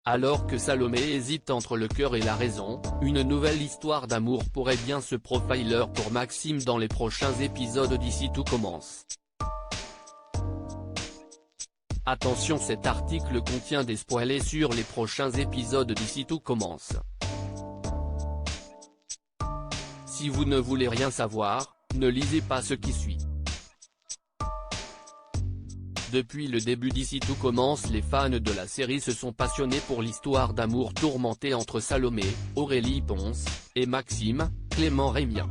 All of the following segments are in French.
Alors que Salomé hésite entre le cœur et la raison, une nouvelle histoire d'amour pourrait bien se profiler pour Maxime dans les prochains épisodes d'ici tout commence. Attention, cet article contient des spoilers sur les prochains épisodes d'ici tout commence. Si vous ne voulez rien savoir, ne lisez pas ce qui suit. Depuis le début d'ici tout commence, les fans de la série se sont passionnés pour l'histoire d'amour tourmentée entre Salomé, Aurélie Ponce, et Maxime, Clément Rémien.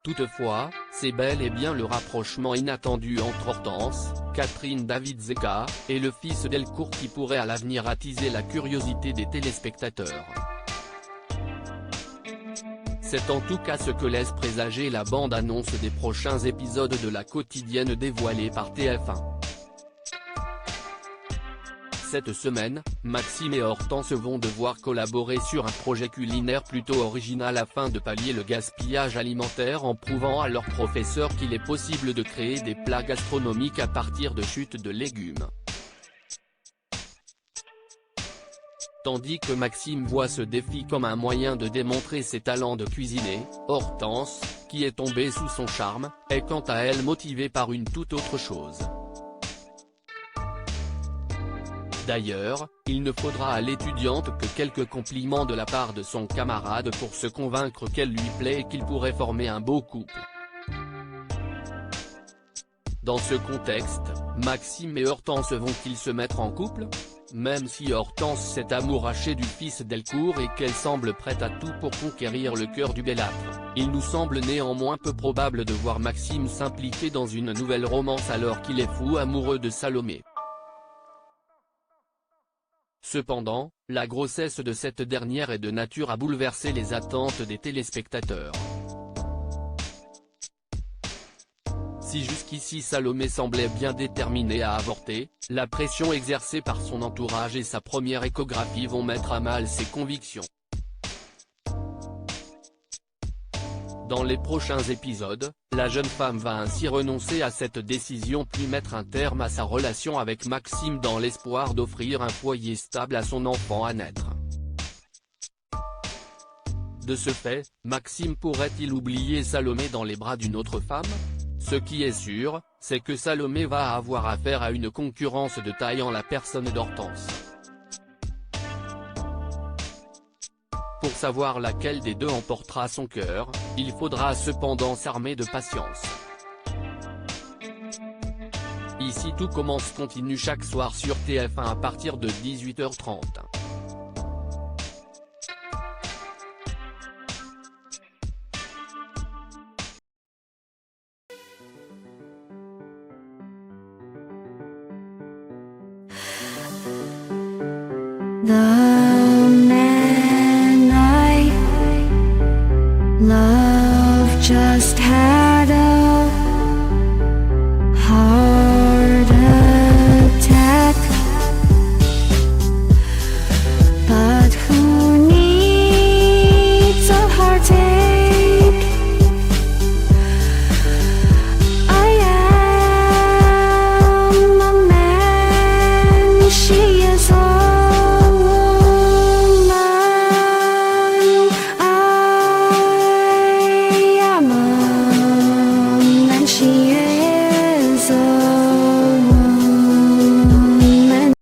Toutefois, c'est bel et bien le rapprochement inattendu entre Hortense, Catherine David-Zeka, et le fils Delcourt qui pourrait à l'avenir attiser la curiosité des téléspectateurs. C'est en tout cas ce que laisse présager la bande-annonce des prochains épisodes de La Quotidienne dévoilée par TF1. Cette semaine, Maxime et Hortense vont devoir collaborer sur un projet culinaire plutôt original afin de pallier le gaspillage alimentaire en prouvant à leur professeur qu'il est possible de créer des plats gastronomiques à partir de chutes de légumes. Tandis que Maxime voit ce défi comme un moyen de démontrer ses talents de cuisiner, Hortense, qui est tombée sous son charme, est quant à elle motivée par une toute autre chose. D'ailleurs, il ne faudra à l'étudiante que quelques compliments de la part de son camarade pour se convaincre qu'elle lui plaît et qu'ils pourraient former un beau couple. Dans ce contexte, Maxime et Hortense vont-ils se mettre en couple ? Même si Hortense s'est amourachée du fils Delcourt et qu'elle semble prête à tout pour conquérir le cœur du belâtre, il nous semble néanmoins peu probable de voir Maxime s'impliquer dans une nouvelle romance alors qu'il est fou amoureux de Salomé. Cependant, la grossesse de cette dernière est de nature à bouleverser les attentes des téléspectateurs. Si jusqu'ici Salomé semblait bien déterminée à avorter, la pression exercée par son entourage et sa première échographie vont mettre à mal ses convictions. Dans les prochains épisodes, la jeune femme va ainsi renoncer à cette décision puis mettre un terme à sa relation avec Maxime dans l'espoir d'offrir un foyer stable à son enfant à naître. De ce fait, Maxime pourrait-il oublier Salomé dans les bras d'une autre femme ? Ce qui est sûr, c'est que Salomé va avoir affaire à une concurrence de taille en la personne d'Hortense. Pour savoir laquelle des deux emportera son cœur, il faudra cependant s'armer de patience. Ici tout commence continue chaque soir sur TF1 à partir de 18h30. The man I love just had a heart attack, but who needs a heartache? I am a man, she is a she